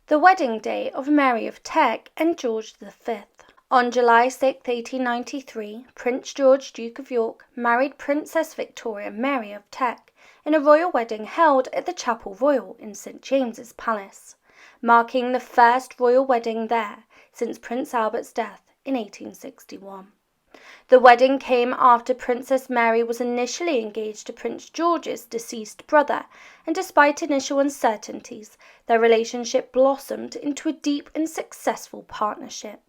The wedding day of Mary of Teck and George V. On July 6, 1893, Prince George, Duke of York, married Princess Victoria Mary of Teck in a royal wedding held at the Chapel Royal in St. James's Palace, marking the first royal wedding there since Prince Albert's death in 1861. The wedding came after Princess Mary was initially engaged to Prince George's deceased brother, and despite initial uncertainties, their relationship blossomed into a deep and successful partnership.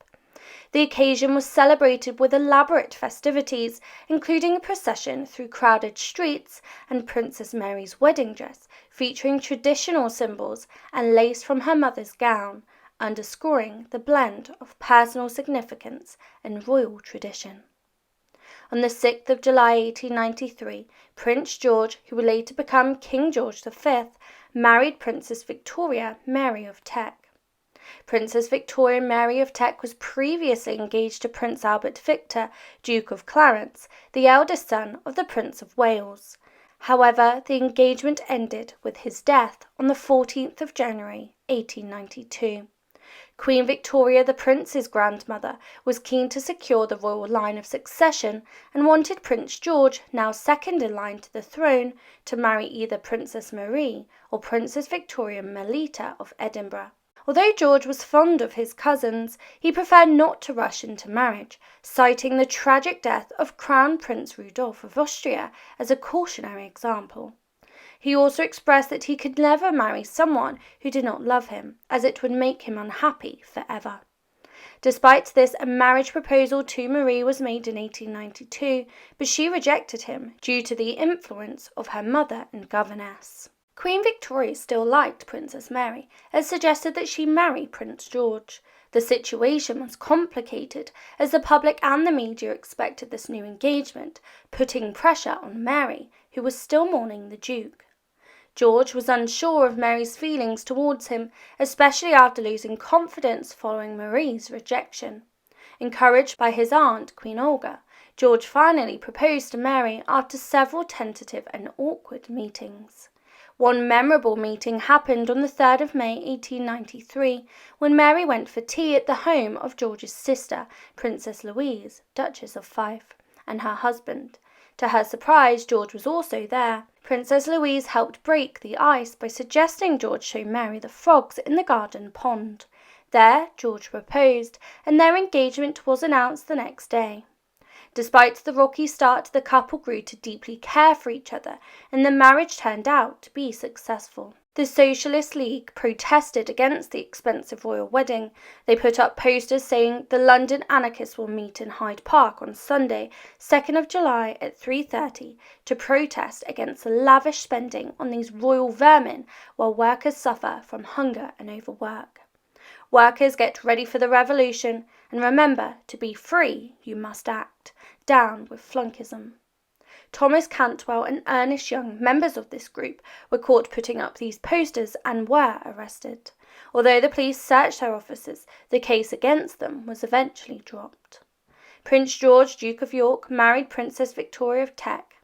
The occasion was celebrated with elaborate festivities, including a procession through crowded streets and Princess Mary's wedding dress featuring traditional symbols and lace from her mother's gown, underscoring the blend of personal significance and royal tradition. On the 6th of July 1893, Prince George, who would later become King George V, married Princess Victoria Mary of Teck. Princess Victoria Mary of Teck was previously engaged to Prince Albert Victor, Duke of Clarence, the eldest son of the Prince of Wales. However, the engagement ended with his death on the 14th of January 1892. Queen Victoria, the prince's grandmother, was keen to secure the royal line of succession and wanted Prince George, now second in line to the throne, to marry either Princess Marie or Princess Victoria Melita of Edinburgh. Although George was fond of his cousins, he preferred not to rush into marriage, citing the tragic death of Crown Prince Rudolph of Austria as a cautionary example. He also expressed that he could never marry someone who did not love him, as it would make him unhappy forever. Despite this, a marriage proposal to Marie was made in 1892, but she rejected him due to the influence of her mother and governess. Queen Victoria still liked Princess Mary, and suggested that she marry Prince George. The situation was complicated, as the public and the media expected this new engagement, putting pressure on Mary, who was still mourning the Duke. George was unsure of Mary's feelings towards him, especially after losing confidence following Marie's rejection. Encouraged by his aunt, Queen Olga, George finally proposed to Mary after several tentative and awkward meetings. One memorable meeting happened on the 3rd of May 1893, when Mary went for tea at the home of George's sister, Princess Louise, Duchess of Fife, and her husband. To her surprise, George was also there. Princess Louise helped break the ice by suggesting George show Mary the frogs in the garden pond. There, George proposed, and their engagement was announced the next day. Despite the rocky start, the couple grew to deeply care for each other, and the marriage turned out to be successful. The Socialist League protested against the expensive royal wedding. They put up posters saying the London anarchists will meet in Hyde Park on Sunday, 2nd of July at 3:30 to protest against the lavish spending on these royal vermin while workers suffer from hunger and overwork. Workers, get ready for the revolution, and remember, to be free you must act. Down with flunkism. Thomas Cantwell and Ernest Young, members of this group, were caught putting up these posters and were arrested. Although the police searched their offices, the case against them was eventually dropped. Prince George, Duke of York, married Princess Victoria of Teck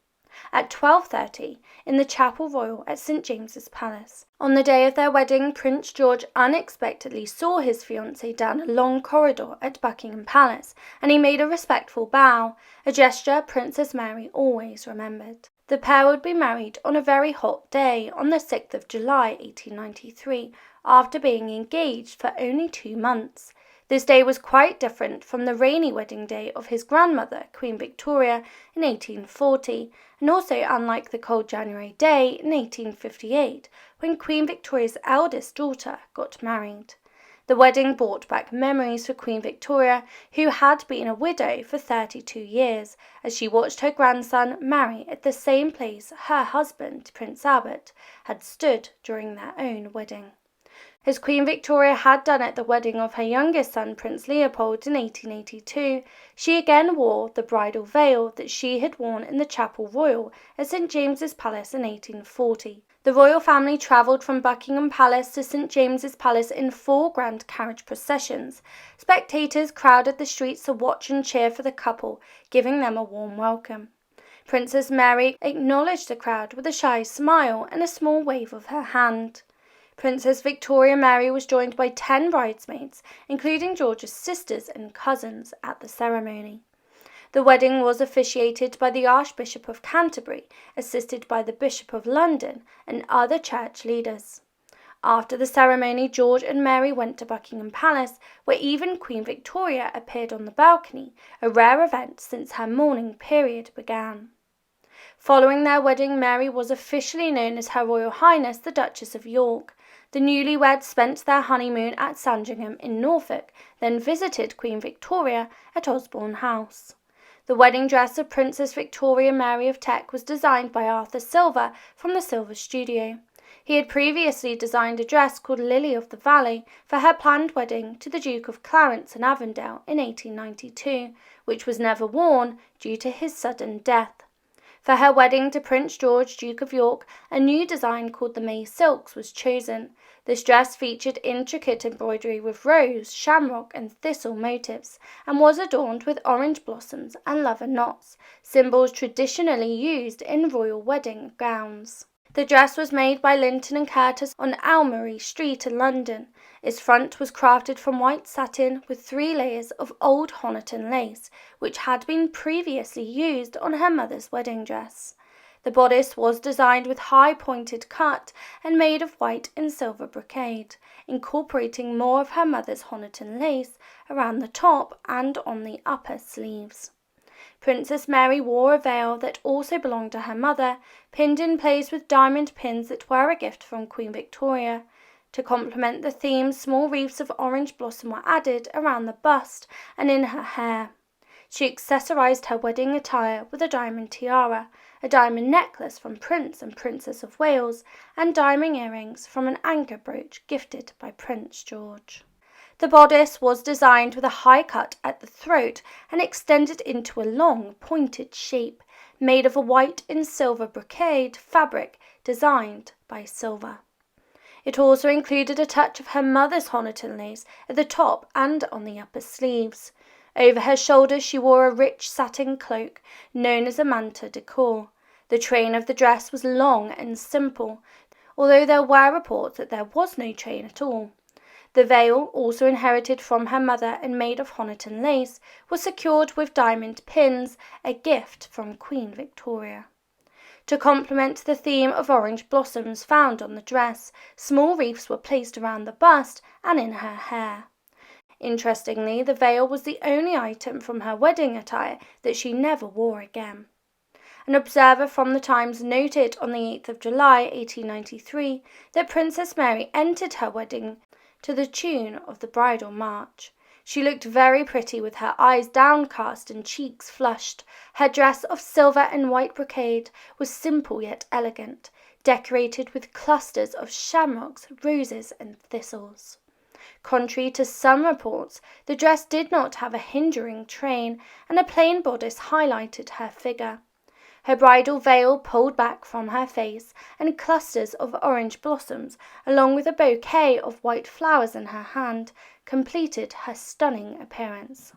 at 12:30 in the Chapel Royal at St. James's Palace. On the day of their wedding, Prince George unexpectedly saw his fiancée down a long corridor at Buckingham Palace, and he made a respectful bow, a gesture Princess Mary always remembered. The pair would be married on a very hot day on the 6th of July 1893, after being engaged for only 2 months. This day was quite different from the rainy wedding day of his grandmother, Queen Victoria, in 1840, and also unlike the cold January day in 1858, when Queen Victoria's eldest daughter got married. The wedding brought back memories for Queen Victoria, who had been a widow for 32 years, as she watched her grandson marry at the same place her husband, Prince Albert, had stood during their own wedding. As Queen Victoria had done at the wedding of her youngest son, Prince Leopold, in 1882, she again wore the bridal veil that she had worn in the Chapel Royal at St. James's Palace in 1840. The royal family travelled from Buckingham Palace to St. James's Palace in 4 grand carriage processions. Spectators crowded the streets to watch and cheer for the couple, giving them a warm welcome. Princess Mary acknowledged the crowd with a shy smile and a small wave of her hand. Princess Victoria Mary was joined by 10 bridesmaids, including George's sisters and cousins, at the ceremony. The wedding was officiated by the Archbishop of Canterbury, assisted by the Bishop of London and other church leaders. After the ceremony, George and Mary went to Buckingham Palace, where even Queen Victoria appeared on the balcony, a rare event since her mourning period began. Following their wedding, Mary was officially known as Her Royal Highness the Duchess of York. The newlyweds spent their honeymoon at Sandringham in Norfolk, then visited Queen Victoria at Osborne House. The wedding dress of Princess Victoria Mary of Teck was designed by Arthur Silver from the Silver Studio. He had previously designed a dress called Lily of the Valley for her planned wedding to the Duke of Clarence and Avondale in 1892, which was never worn due to his sudden death. For her wedding to Prince George, Duke of York, a new design called the May Silks was chosen. This dress featured intricate embroidery with rose, shamrock and thistle motifs, and was adorned with orange blossoms and lover knots, symbols traditionally used in royal wedding gowns. The dress was made by Linton & Curtis on Almery Street in London. Its front was crafted from white satin with 3 layers of old Honiton lace, which had been previously used on her mother's wedding dress. The bodice was designed with high pointed cut and made of white and silver brocade, incorporating more of her mother's Honiton lace around the top and on the upper sleeves. Princess Mary wore a veil that also belonged to her mother, pinned in place with diamond pins that were a gift from Queen Victoria. To complement the theme, small wreaths of orange blossom were added around the bust and in her hair. She accessorized her wedding attire with a diamond tiara, a diamond necklace from Prince and Princess of Wales, and diamond earrings from an anchor brooch gifted by Prince George. The bodice was designed with a high cut at the throat and extended into a long, pointed shape, made of a white and silver brocade fabric designed by Silver. It also included a touch of her mother's Honiton lace at the top and on the upper sleeves. Over her shoulders she wore a rich satin cloak known as a manta de corps. The train of the dress was long and simple, although there were reports that there was no train at all. The veil, also inherited from her mother and made of Honiton lace, was secured with diamond pins, a gift from Queen Victoria. To complement the theme of orange blossoms found on the dress, small wreaths were placed around the bust and in her hair. Interestingly, the veil was the only item from her wedding attire that she never wore again. An observer from the Times noted on the 8th of July 1893 that Princess Mary entered her wedding to the tune of the Bridal March. She looked very pretty with her eyes downcast and cheeks flushed. Her dress of silver and white brocade was simple yet elegant, decorated with clusters of shamrocks, roses and thistles. Contrary to some reports, the dress did not have a hindering train, and a plain bodice highlighted her figure. Her bridal veil pulled back from her face, and clusters of orange blossoms, along with a bouquet of white flowers in her hand, completed her stunning appearance.